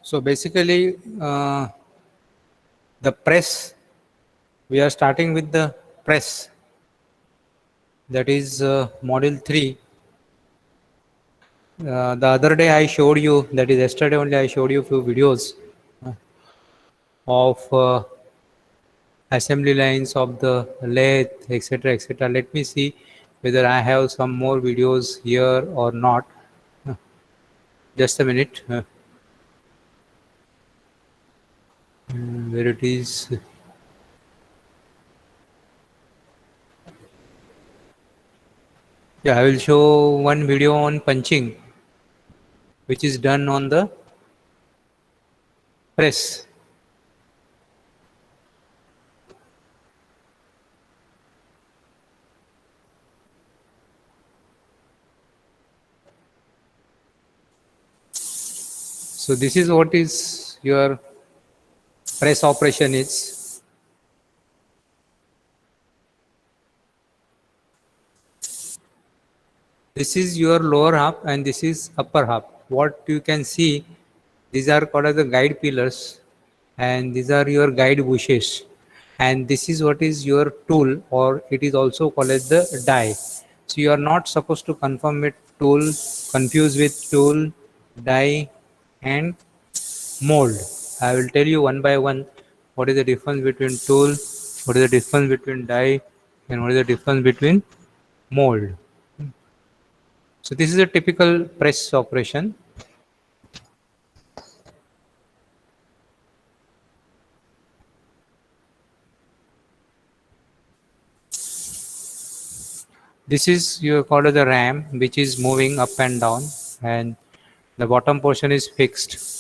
So basically, the press, we are starting with the press, that is module 3. The other day I showed you, that is yesterday only, I showed you few videos of assembly lines of the lathe, etc., etc. Let me see whether I have some more videos here or not. Just a minute. Where it is? Yeah, I will show one video on punching, which is done on the press. So this is what is your press operation is. This is your lower half and this is upper half. What you can see, these are called as the guide pillars and these are your guide bushes. And this is what is your tool, or it is also called as the die. So you are not supposed to confirm with tool, confuse with tool, die and mold. I will tell you one by one what is the difference between tool, what is the difference between die, and what is the difference between mold. So this is a typical press operation. This is you call it the ram, which is moving up and down, and the bottom portion is fixed.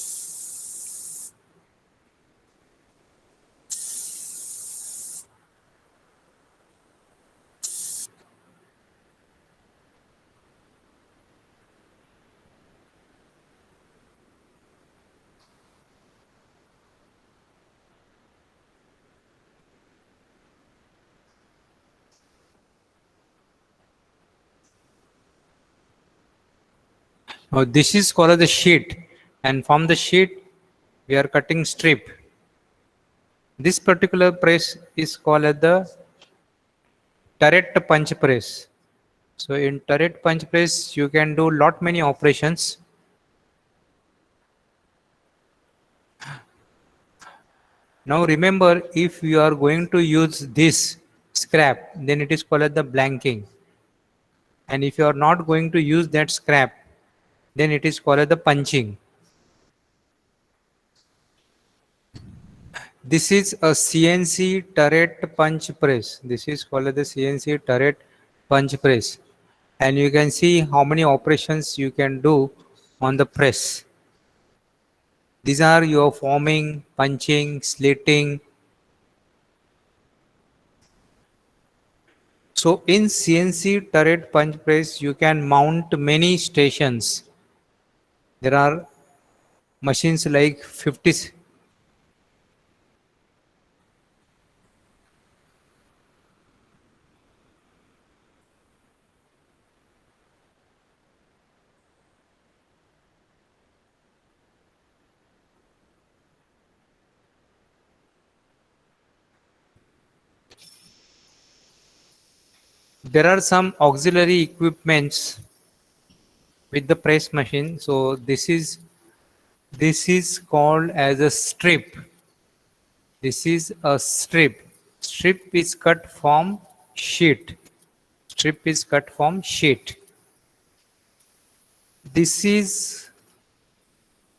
Now this is called the sheet, and from the sheet we are cutting strip. This particular press is called as the turret punch press. So in turret punch press you can do lot many operations. Now remember, if you are going to use this scrap, then it is called as the blanking. And if you are not going to use that scrap, then it is called as the punching. This is a CNC turret punch press. This is called the CNC turret punch press. And you can see how many operations you can do on the press. These are your forming, punching, slitting. So in CNC turret punch press, you can mount many stations. There are machines like 50. There are some auxiliary equipments with the press machine. So this is called as a strip. This is a strip. Strip is cut from sheet. Strip is cut from sheet. This is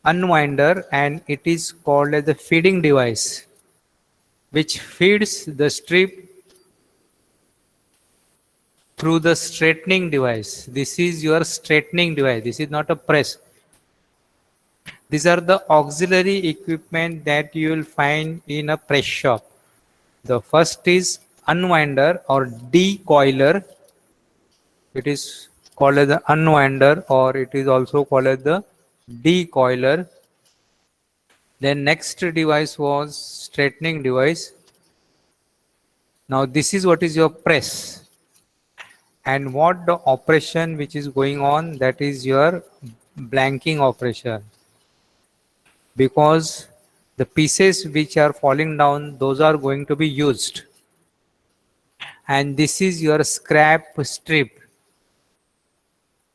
unwinder and it is called as the feeding device, which feeds the strip through the straightening device. This is your straightening device. This is not a press. These are the auxiliary equipment that you will find in a press shop. The first is unwinder or decoiler. It is called as the unwinder, or it is also called as the decoiler. Then next device was straightening device. Now this is what is your press. And what the operation which is going on, that is your blanking operation. because the pieces which are falling down, those are going to be used. And this is your scrap strip.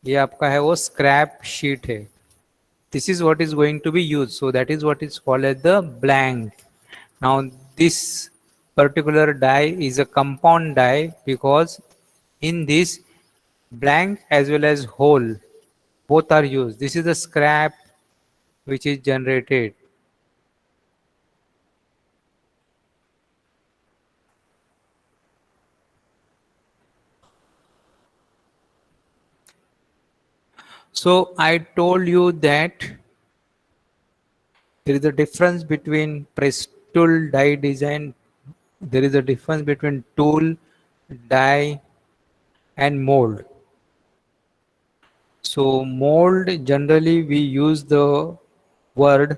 ये आपका है वो scrap sheet है. This is what is going to be used. So that is what is called as the blank. Now this particular die is a compound die because in this blank as well as hole both are used. This is the scrap which is generated. So I told you that there is a difference between press tool die design. There is a difference between tool, die, and mold. So mold, generally we use the word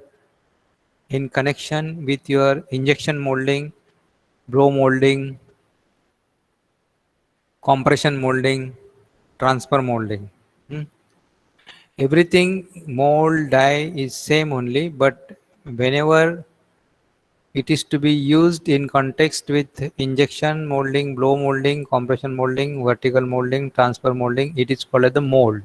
in connection with your injection molding, blow molding, compression molding, transfer molding. Everything mold die is same only, but whenever it is to be used in context with injection molding, blow molding, compression molding, vertical molding, transfer molding, it is called as the mold.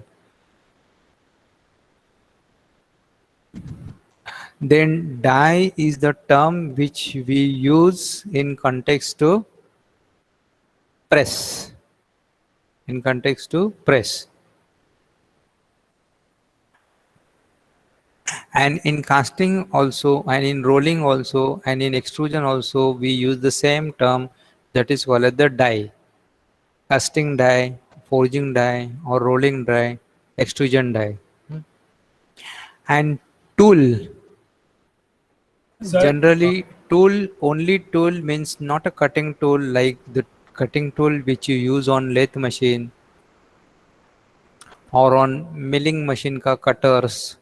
Then die is the term which we use in context to press. In context to press. And in casting also, and in rolling also, and in extrusion also, we use the same term that is called as the die. Casting die, forging die, or rolling die, extrusion die. And tool. Sir, Generally, only tool means not a cutting tool like the cutting tool which you use on lathe machine or on milling machine ka cutters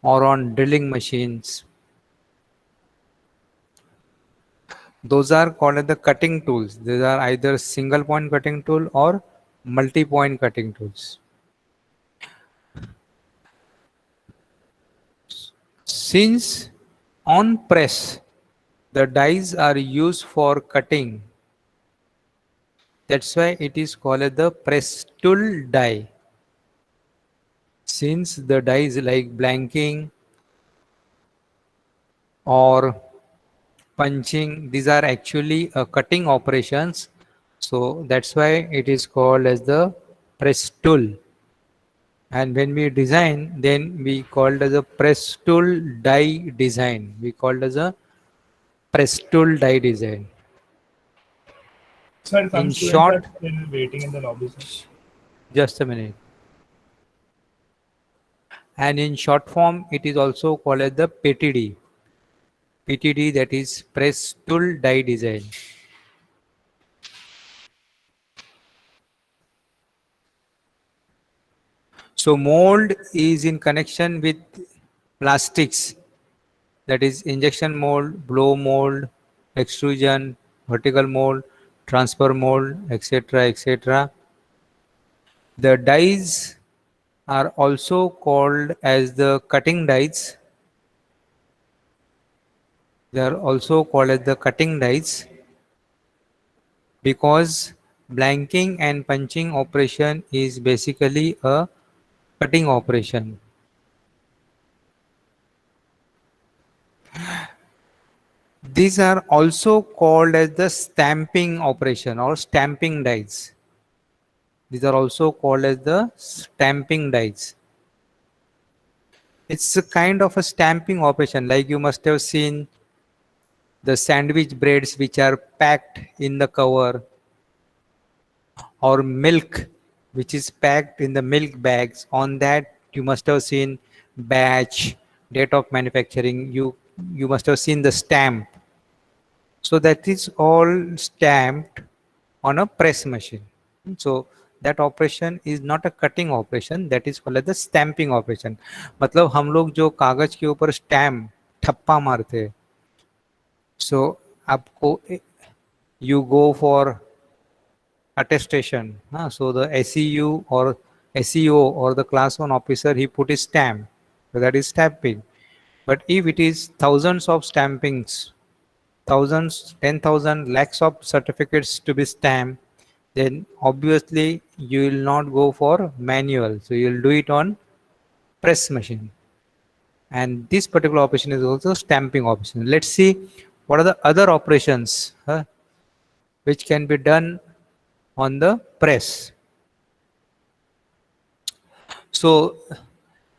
or on drilling machines. Those are called as the cutting tools. These are either single point cutting tool or multi-point cutting tools. Since on press, the dies are used for cutting. That's why it is called as the press tool die. Since the dies like blanking or punching, these are actually cutting operations. So that's why it is called as the press tool. And when we design, then we called as a press tool die design. We called as a press tool die design. sir, some In students are short, still waiting in the lobby, sir. just a minute. And in short form, it is also called as the PTD. PTD, that is press tool die design. So mold is in connection with plastics, that is injection mold, blow mold, extrusion, vertical mold, transfer mold, etc., etc. The dies are also called as the cutting dies. They are also called as the cutting dies because blanking and punching operation is basically a cutting operation. These are also called as the stamping operation or stamping dies. These are also called as the stamping dies. It's a kind of a stamping operation, like you must have seen the sandwich breads which are packed in the cover, or milk which is packed in the milk bags. On that you must have seen batch, date of manufacturing. You must have seen the stamp. So that is all stamped on a press machine. So that operation is not a cutting operation, that is called as the stamping operation. मतलब हम लोग जो कागज के ऊपर stamp ठप्पा मारते हैं, so आपको you go for attestation, so the SEU or SEO or the class 1 officer, he put his stamp, so that is stamping. But if it is thousands of stampings, thousands, 10,000 lakhs of certificates to be stamped, then obviously you will not go for manual. So you will do it on press machine. And this particular operation is also stamping operation. Let's see what are the other operations which can be done on the press. So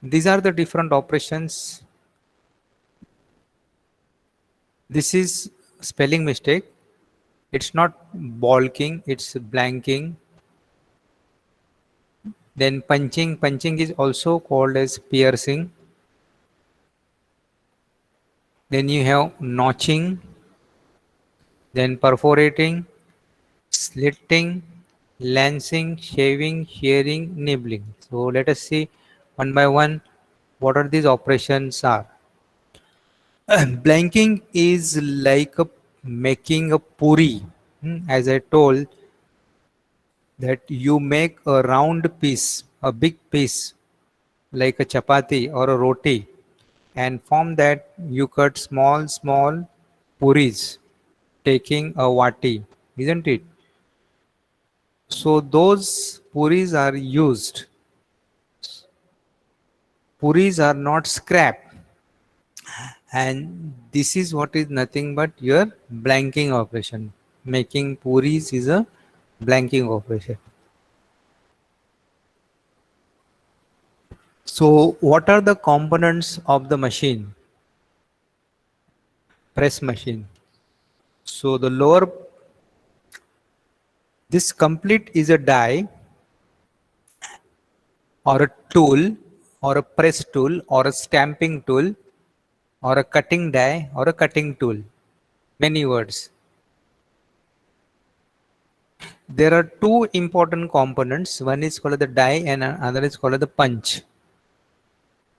these are the different operations. This is spelling mistake. It's not balking, it's blanking. Then punching. Punching is also called as piercing. Then you have notching, then perforating, slitting, lancing, shaving, shearing, nibbling. So let us see one by one what are these operations are. Blanking is like making a puri. As I told that you make a round piece, a big piece like a chapati or a roti, and from that you cut small puris taking a vati, isn't it? So those puris are used. Puris are not scrap, and this is what is nothing but your blanking operation. Making puris is a blanking operation. So what are the components of the machine? Press machine. So the lower, this complete is a die or a tool or a press tool or a stamping tool or a cutting die or a cutting tool. Many words. There are two important components. One is called the die and another is called the punch.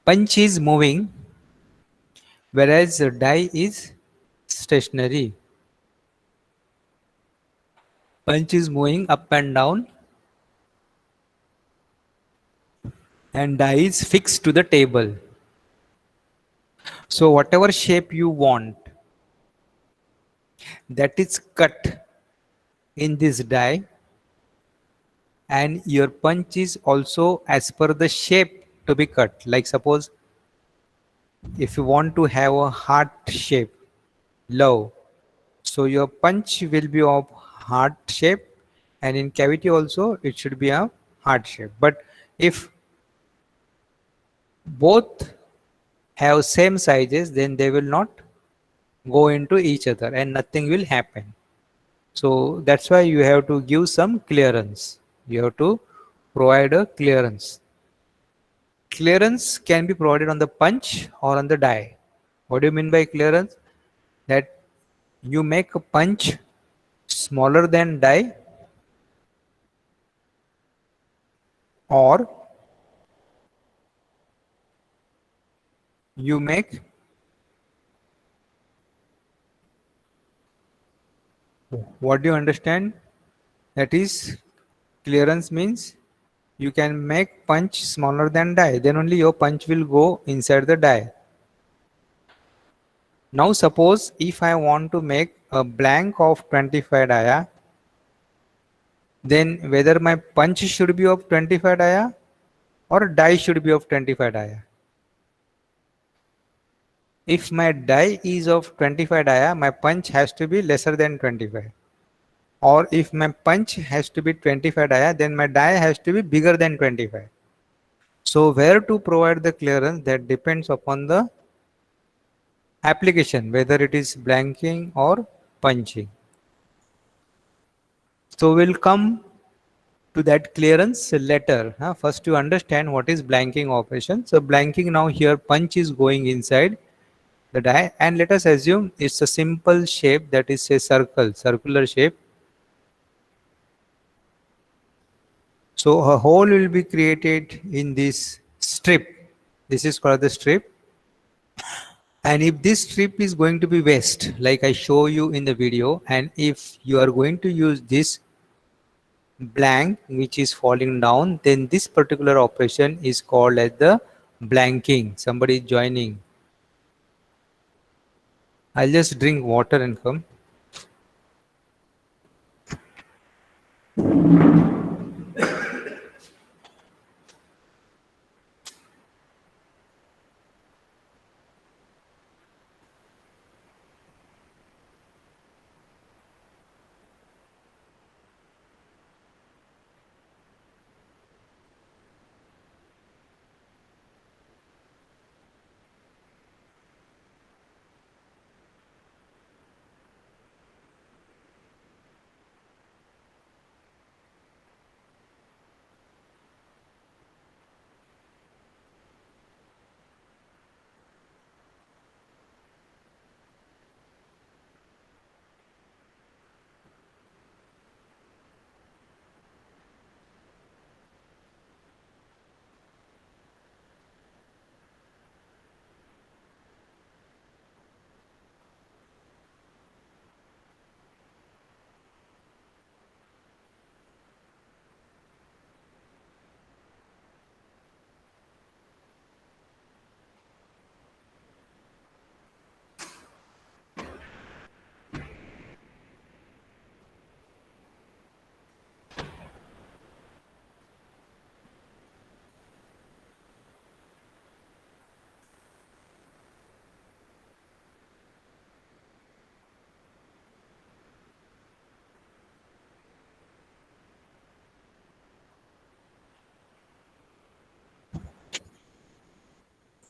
Punch is moving, whereas the die is stationary. Punch is moving up and down and die is fixed to the table. So whatever shape you want, that is cut in this die, and your punch is also as per the shape to be cut. Like suppose if you want to have a heart shape, love, so your punch will be of heart shape, and in cavity also it should be a heart shape. But if both have same sizes, then they will not go into each other and nothing will happen. So that's why you have to give some clearance. You have to provide a clearance. Clearance can be provided on the punch or on the die. What do you mean by clearance? That you make a punch smaller than die, or you make, what do you understand? That is, clearance means you can make punch smaller than die, then only your punch will go inside the die. Now suppose if I want to make a blank of 25 dia, then whether my punch should be of 25 dia or die should be of 25 dia. If my die is of 25 dia, my punch has to be lesser than 25. Or if my punch has to be 25 dia, then my die has to be bigger than 25. So where to provide the clearance, that depends upon the application, whether it is blanking or punching. So we'll come to that clearance later. First you understand what is blanking operation. So blanking, now here punch is going inside the die, and let us assume it's a simple shape, that is a circular shape. So a hole will be created in this strip. This is called the strip. And if this strip is going to be waste, like I show you in the video, and if you are going to use this blank which is falling down, then this particular operation is called as the blanking. Somebody is joining. I'll just drink water and come.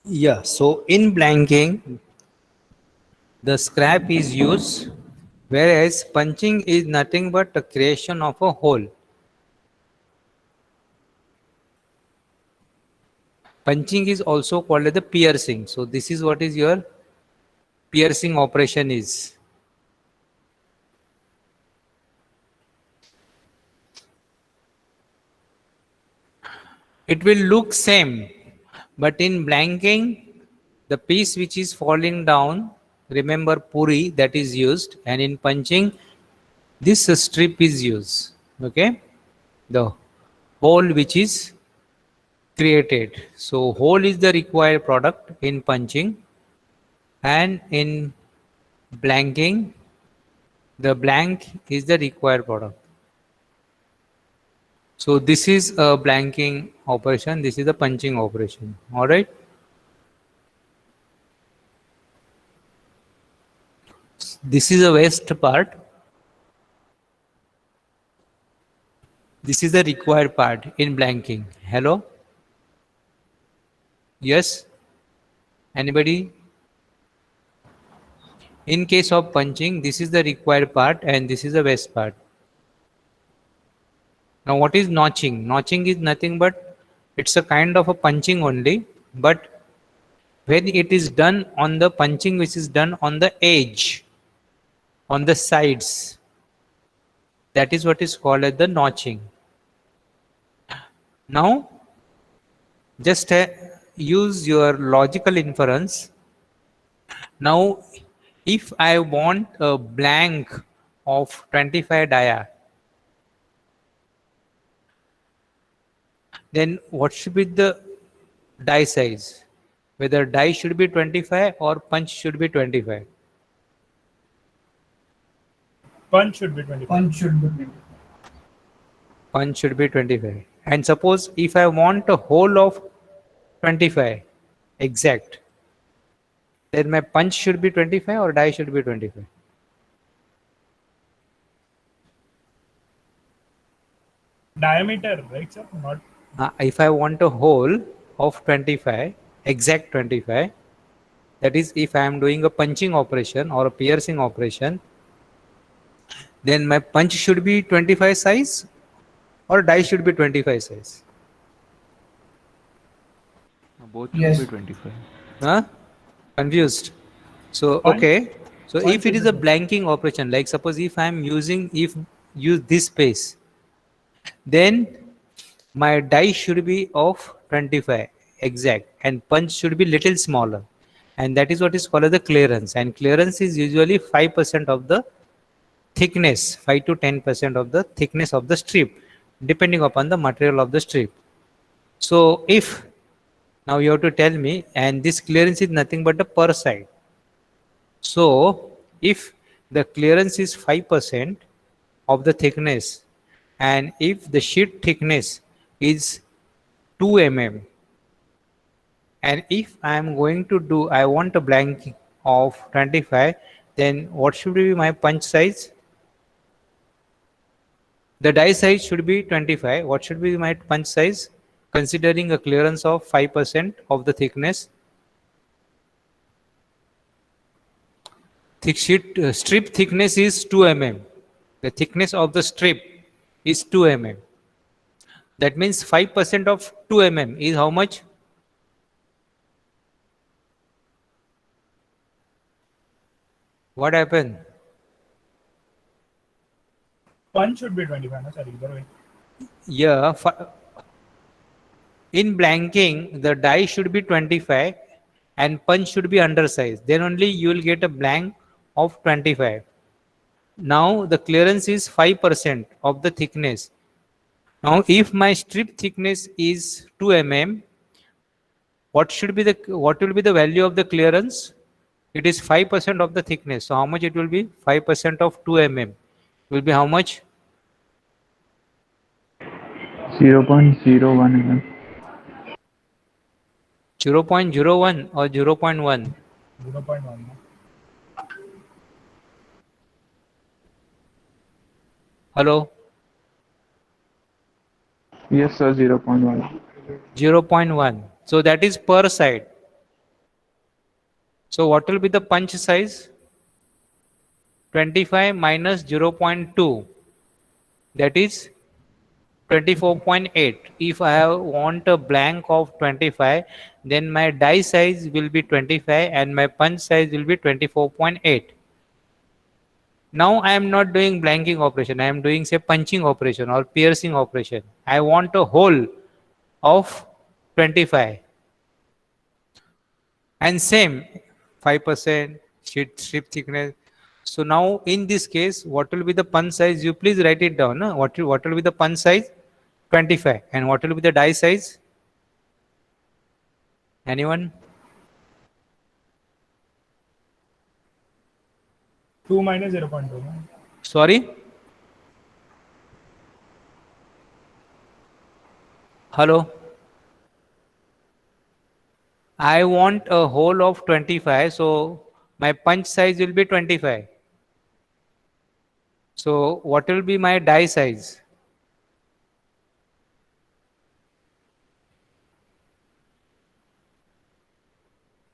Yeah, so in blanking, the scrap is used, whereas punching is nothing but a creation of a hole. Punching is also called as the piercing. So this is what is your piercing operation is. It will look same, but in blanking, the piece which is falling down, remember puri that is used, and in punching, this strip is used. Okay, the hole which is created. So hole is the required product in punching, and in blanking, the blank is the required product. So this is a blanking operation, this is a punching operation. All right. This is a waste part. This is the required part in blanking. Hello? Yes? Anybody? In case of punching, this is the required part and this is the waste part. Now what is notching? Notching is nothing but it's a kind of a punching only, but when it is done on the punching which is done on the edge, on the sides, that is what is called as the notching. Now just use your logical inference. Now if I want a blank of 25 dia, then what should be the die size? Whether die should be 25 or punch should be 25. Punch should be 25. Punch should be 25. Punch should be 25. And suppose if I want a hole of 25 exact, then my punch should be 25 or die should be 25. Diameter, right, sir? Not If I want a hole of 25, exact 25, that is if I am doing a punching operation or a piercing operation, then my punch should be 25 size or die should be 25 size. Both Yes. should be 25. Huh? Confused. So Punch- okay. So punch if it should is a be- blanking operation, like suppose if I am using use this space, then my die should be of 25 exact and punch should be little smaller, and that is what is called as the clearance, and clearance is usually 5% of the thickness, 5 to 10% of the thickness of the strip, depending upon the material of the strip. So if now you have to tell me, and this clearance is nothing but the per side. So if the clearance is 5% of the thickness, and if the sheet thickness is 2 mm, and if I am going to do, I want a blank of 25, then what should be my punch size? The die size should be 25. What should be my punch size? Considering a clearance of 5% of the thickness. Strip thickness is 2 mm. The thickness of the strip is 2 mm. That means 5% of 2 mm is how much? What happened? Punch should be 25. No, sorry, either way. Yeah, in blanking, the die should be 25 and punch should be undersized. Then only you will get a blank of 25. Now the clearance is 5% of the thickness. Now if my strip thickness is 2 mm, what will be the value of the clearance? It is 5% of the thickness. So how much it will be? 5% of 2 mm will be how much? 0.01 mm. 0.01 or 0.1? 0.1. No? Hello? Yes, sir, 0.1. 0.1. So that is per side. So what will be the punch size? 25 minus 0.2. That is 24.8. If I want a blank of 25, then my die size will be 25 and my punch size will be 24.8. Now I am not doing blanking operation. I am doing say punching operation or piercing operation. I want a hole of 25. And same 5% sheet strip thickness. So now in this case, what will be the punch size? You please write it down. Huh? What will be the punch size? 25. And what will be the die size? Anyone? 2 minus 0.2. No? Sorry? Hello? I want a hole of 25. So my punch size will be 25. So what will be my die size?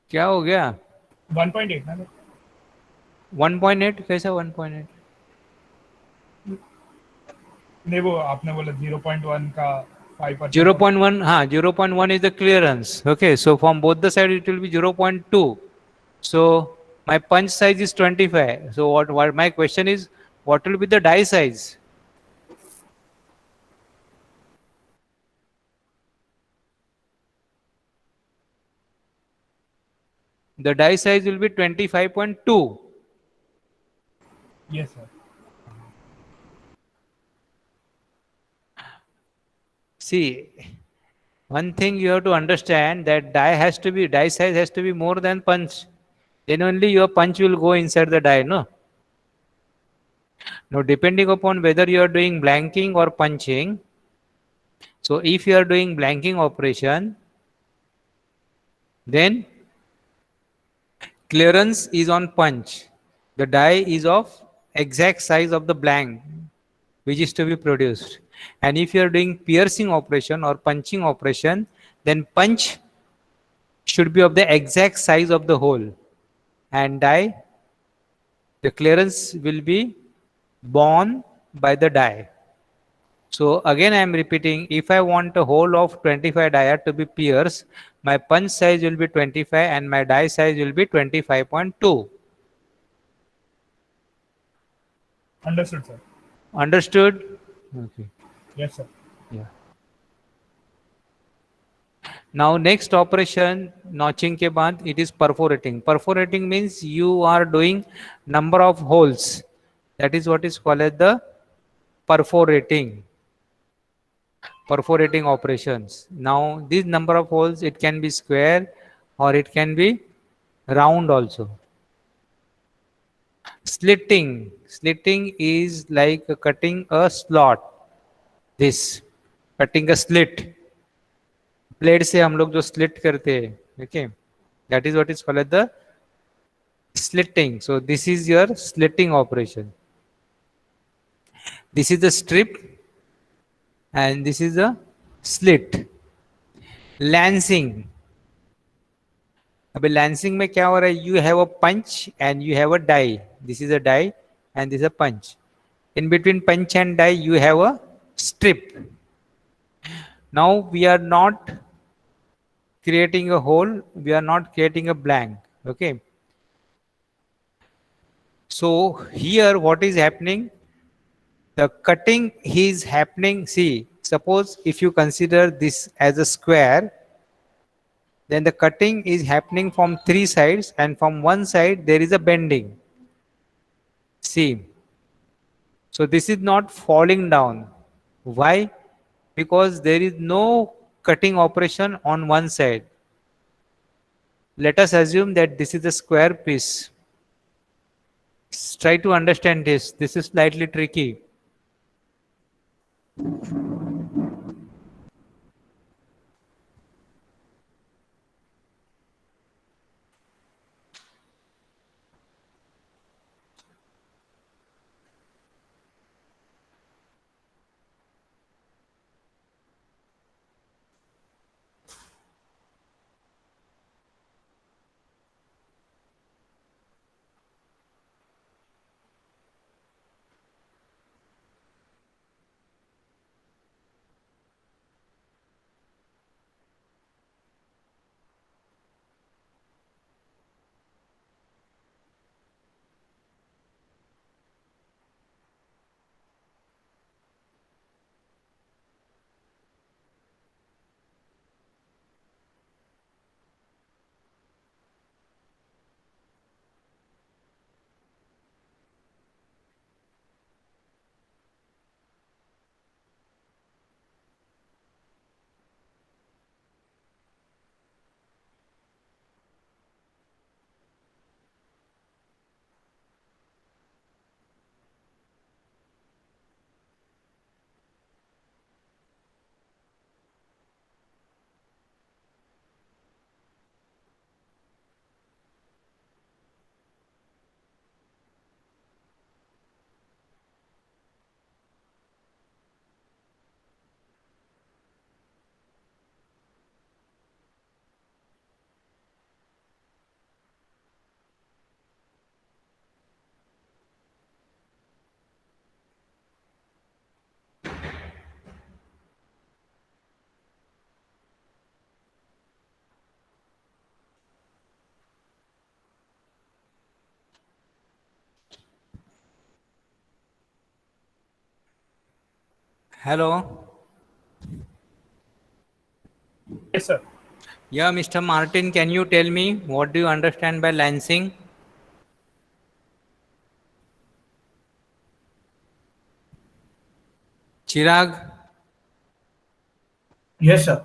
क्या हो गया? 1.8. No? 1.8 कैसा 1.8? नहीं वो आपने बोला 0.1 का 5%. 0.1, हाँ, 0.1 is the clearance. Okay, so from both the sides it will be 0.2. So my punch size is 25. So what my question is, what will be the die size? The die size will be 25.2. Yes, sir. See, one thing you have to understand that die size has to be more than punch. Then only your punch will go inside the die, no? Now, depending upon whether you are doing blanking or punching, so if you are doing blanking operation, then clearance is on punch. The die is of exact size of the blank which is to be produced. And if you are doing piercing operation or punching operation, then punch should be of the exact size of the hole, and die, the clearance will be borne by the die. So again I am repeating, if I want a hole of 25 dia to be pierced, my punch size will be 25 and my die size will be 25.2. Understood, sir. Understood? Okay. Yes, sir. Yeah. Now next operation notching के बाद it is perforating. Perforating means you are doing number of holes. That is what is called as the perforating. Perforating operations. Now this number of holes, it can be square or it can be round also. Slitting is like cutting a slot. This cutting a slit. Blade से हम लोग जो slit करते हैं, okay, that is what is called as the slitting. So this is your slitting operation. This is the strip and this is the slit. Lancing. अबे lancing में क्या हो रहा है? You have a punch and you have a die. This is a die and this is a punch. In between punch and die, you have a strip. Now we are not creating a hole. We are not creating a blank. Okay. So here, what is happening? The cutting is happening. See, suppose if you consider this as a square, then the cutting is happening from three sides, and from one side there is a bending. See, so this is not falling down. Why? Because there is no cutting operation on one side. Let us assume that this is a square piece. Try to understand this. This is slightly tricky. Hello. Yes, sir. Yeah, Mr. Martin, can you tell me what do you understand by lancing? Chirag, Yes, sir.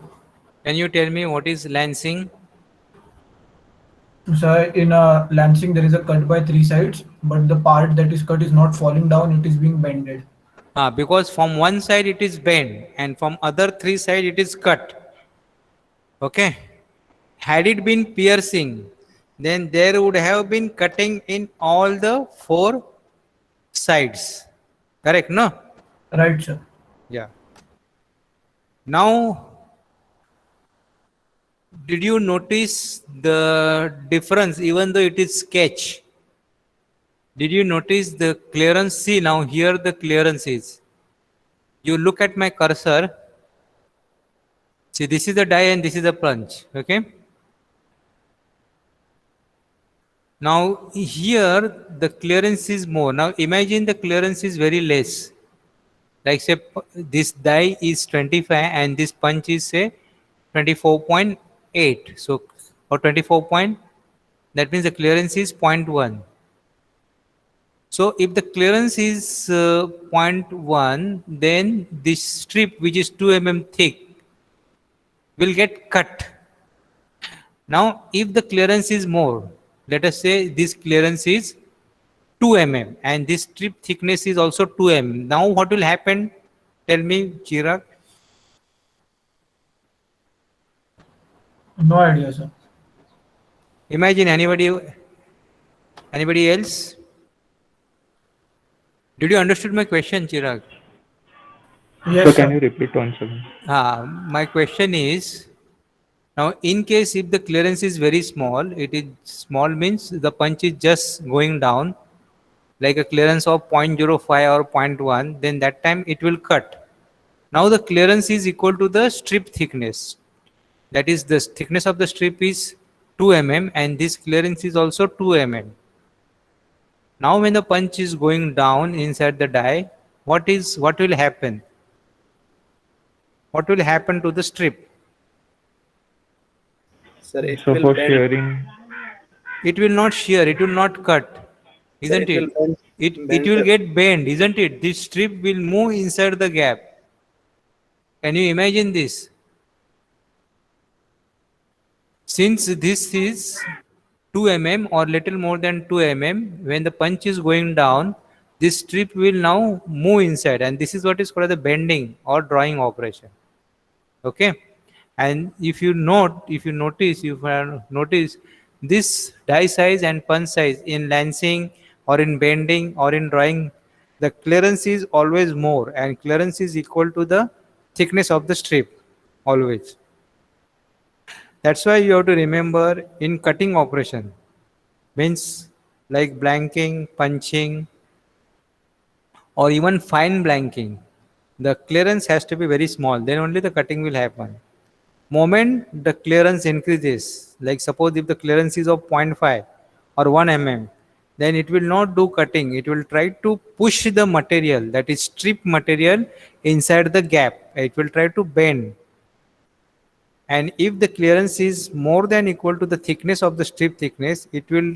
can you tell me what is lancing? So in lancing, there is a cut by three sides, but the part that is cut is not falling down; it is being bended. Because from one side it is bent and from other three side it is cut. Okay. Had it been piercing, then there would have been cutting in all the four sides. Correct, no? Right, sir. Yeah. Now, did you notice the difference even though it is sketch? Did you notice the clearance? See, now here the clearance is. You look at my cursor. See, this is the die and this is the punch. Okay. Now here the clearance is more. Now imagine the clearance is very less. Like say this die is 25 and this punch is say 24.8. So or 24 point, that means the clearance is 0.1. So if the clearance is 0.1, then this strip which is 2 mm thick will get cut. Now if the clearance is more, let us say this clearance is 2 mm, and this strip thickness is also 2 mm. Now what will happen? Tell me, Chirag. No idea, sir. Imagine anybody else? Did you understood my question, Chirag? So Yes, can you sir. repeat once again? My question is, now in case if the clearance is very small, it is small means the punch is just going down like a clearance of 0.05 or zero point 0.1, then that time it will cut. Now the clearance is equal to the strip thickness. That is, the thickness of the strip is 2 mm and this clearance is also 2 mm. Now when the punch is going down inside the die, what will happen? What will happen to the strip? Sir, it So will for bend. shearing, It will not shear, it will not cut, Sir, isn't it will it? bend. It Bend, will sir. get bent, isn't it? This strip will move inside the gap. Can you imagine this? Since this is 2 mm or little more than 2 mm, when the punch is going down, this strip will now move inside, and this is what is called the bending or drawing operation. Okay, and if you have noticed this die size and punch size in lancing or in bending or in drawing, the clearance is always more, and clearance is equal to the thickness of the strip always. That's why you have to remember in cutting operation means like blanking, punching, or even fine blanking, the clearance has to be very small, then only the cutting will happen. Moment the clearance increases, like suppose if the clearance is of zero point 0.5 or 1 mm, then it will not do cutting, it will try to push the material, that is strip material, inside the gap, it will try to bend. And if the clearance is more than equal to the thickness of the strip thickness, it will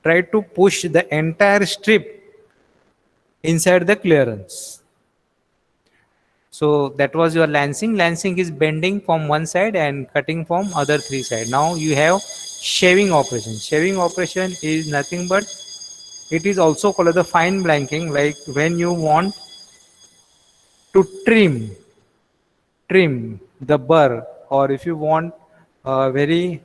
try to push the entire strip inside the clearance. So that was your lancing. Lancing is bending from one side and cutting from other three side. Now you have shaving operation. Shaving operation is nothing but, it is also called the fine blanking, like when you want to trim the burr, or if you want a very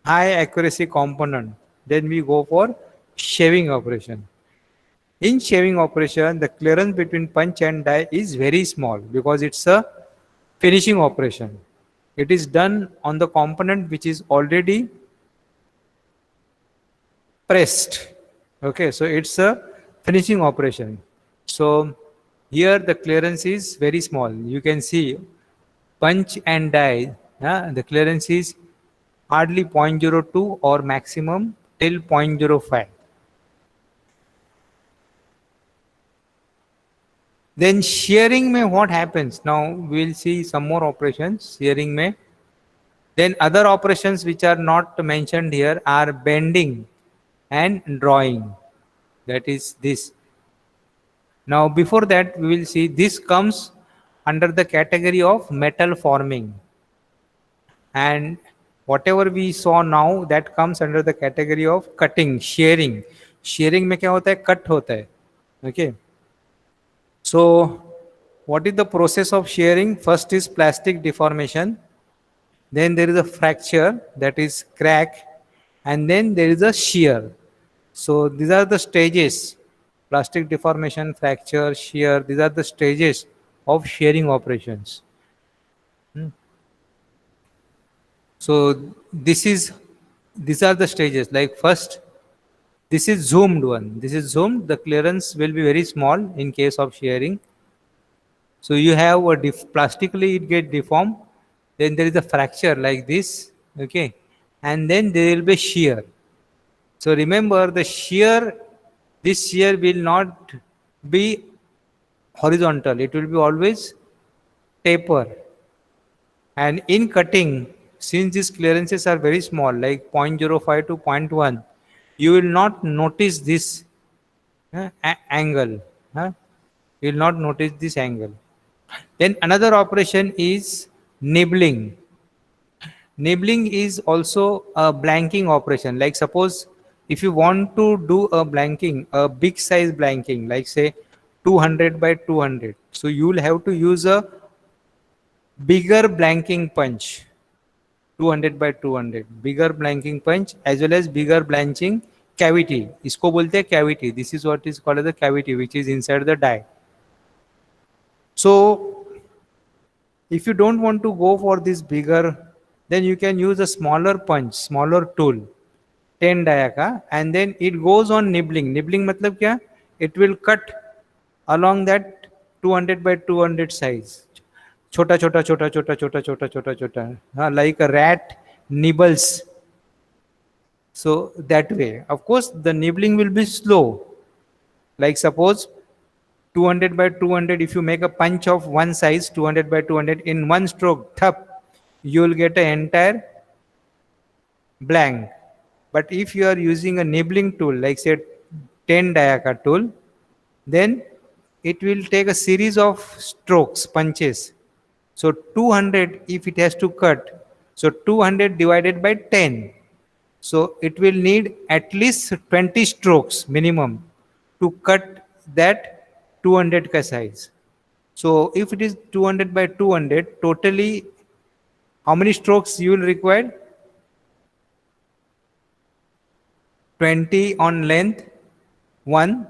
high accuracy component, then we go for shaving operation. In shaving operation, the clearance between punch and die is very small because it's a finishing operation. It is done on the component which is already pressed. Okay, so it's a finishing operation. So here the clearance is very small. You can see punch and die, the clearance is hardly 0.02 or maximum till 0.05. Then shearing may what happens? Now we'll see some more operations. Shearing may. Then other operations which are not mentioned here are bending and drawing. That is this. Now before that we will see this comes under the category of metal forming. And whatever we saw now, that comes under the category of cutting, shearing. Shearing में क्या होता है? Cut होता है. Okay. So what is the process of shearing? First is plastic deformation, then there is a fracture, that is crack, and then there is a shear. So these are the stages: plastic deformation, fracture, shear. These are the stages of shearing operations. So these are the stages. Like first, this is zoomed one. This is zoomed. The clearance will be very small in case of shearing. So you have a plastically it get deformed. Then there is a fracture like this. Okay, and then there will be shear. So remember the shear. This shear will not be horizontal. It will be always taper. And in cutting, since these clearances are very small, like 0.05 to zero point 0.1, you will not notice this angle. You will not notice this angle. Then another operation is nibbling. Nibbling is also a blanking operation. Like suppose if you want to do a blanking, a big size blanking, like say 200 by 200, so you will have to use a bigger blanking punch, 200 by 200, bigger blanking punch as well as bigger blanching cavity. इसको बोलते हैं cavity. This is what is called as the cavity, which is inside the die. So if you don't want to go for this bigger, then you can use a smaller punch, smaller tool, 10 dia का, and then it goes on nibbling. Nibbling मतलब क्या? It will cut along that 200 by 200 size. छोटा छोटा छोटा छोटा छोटा छोटा छोटा छोटा, हाँ, like a rat nibbles. So that way, of course, the nibbling will be slow. Like suppose 200 by 200, if you make a punch of one size 200 by 200 in one stroke, thap, you will get an entire blank. But if you are using a nibbling tool, like say 10 dia ka tool, then it will take a series of strokes, punches. So 200, if it has to cut, so 200 divided by 10. So it will need at least 20 strokes minimum to cut that 200 ka size. So if it is 200 by 200, totally how many strokes you will require? 20 on length 1,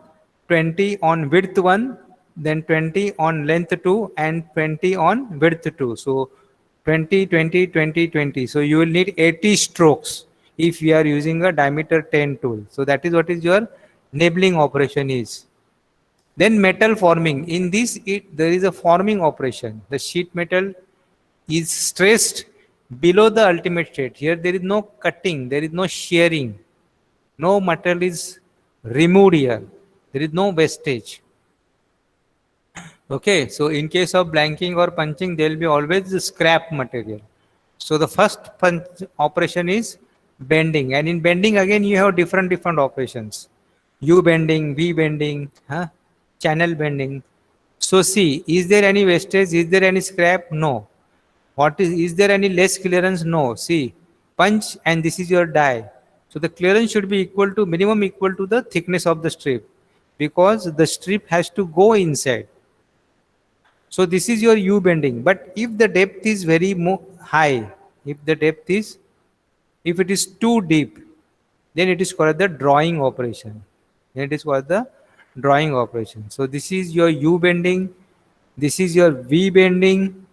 20 on width 1, then 20 on length 2, and 20 on width 2. So 20, 20, 20, 20. So you will need 80 strokes if you are using a diameter 10 tool. So that is what is your nibbling operation is. Then metal forming. In this, there is a forming operation. The sheet metal is stressed below the ultimate state. Here there is no cutting, there is no shearing. No material is removed here. There is no wastage. Okay, so in case of blanking or punching, there will be always the scrap material. So the first punch operation is bending, and in bending again you have different operations. U bending, V bending, channel bending. So see, is there any wastage? Is there any scrap? No. What is there any less clearance? No. See, punch and this is your die. So the clearance should be equal to minimum equal to the thickness of the strip, because the strip has to go inside. So this is your U bending. But if the depth is very high, if it is too deep, then it is called the drawing operation. So this is your U bending. This is your V bending.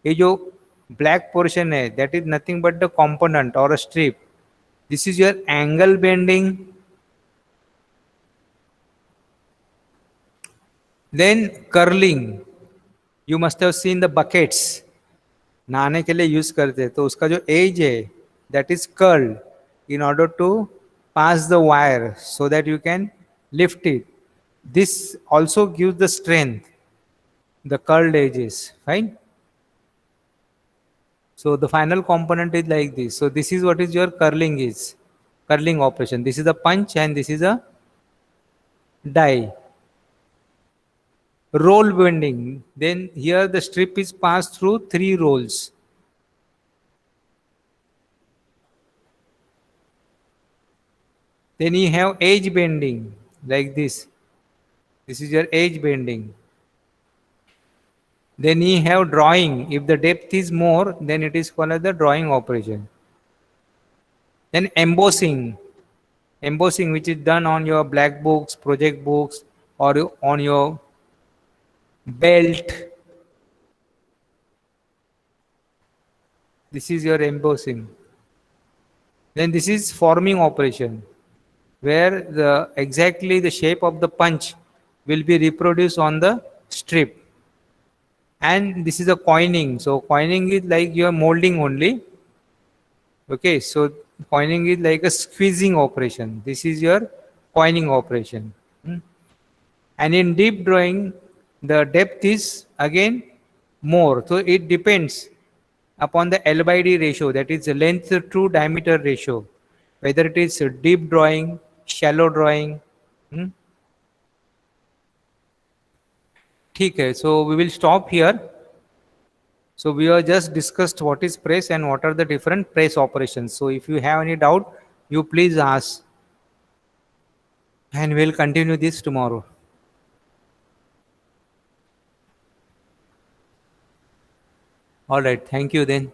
ये जो black portion है, that is nothing but the component or a strip. This is your angle bending. Then curling. You must have seen the buckets. नहाने के लिए use करते हैं, तो उसका जो edge है, that is curled in order to pass the wire so that you can lift it. This also gives the strength, the curled edges, fine. So the final component is like this. So this is what is your curling operation. This is a punch and this is a die. Roll bending. Then here the strip is passed through 3 rolls. Then you have edge bending like this. This is your edge bending. Then you have drawing. If the depth is more, then it is called as the drawing operation. Then embossing. Embossing, which is done on your black books, project books, or on your belt. This is your embossing. Then this is forming operation, where exactly the shape of the punch will be reproduced on the strip. And this is a coining. So coining is like you are molding only. Okay, so coining is like a squeezing operation. This is your coining operation. And in deep drawing, the depth is again more. So it depends upon the L by D ratio, that is the length to diameter ratio, whether it is deep drawing, shallow drawing. Okay, so we will stop here. So we have just discussed what is press and what are the different press operations. So if you have any doubt, you please ask. and we'll continue this tomorrow. All right, thank you then.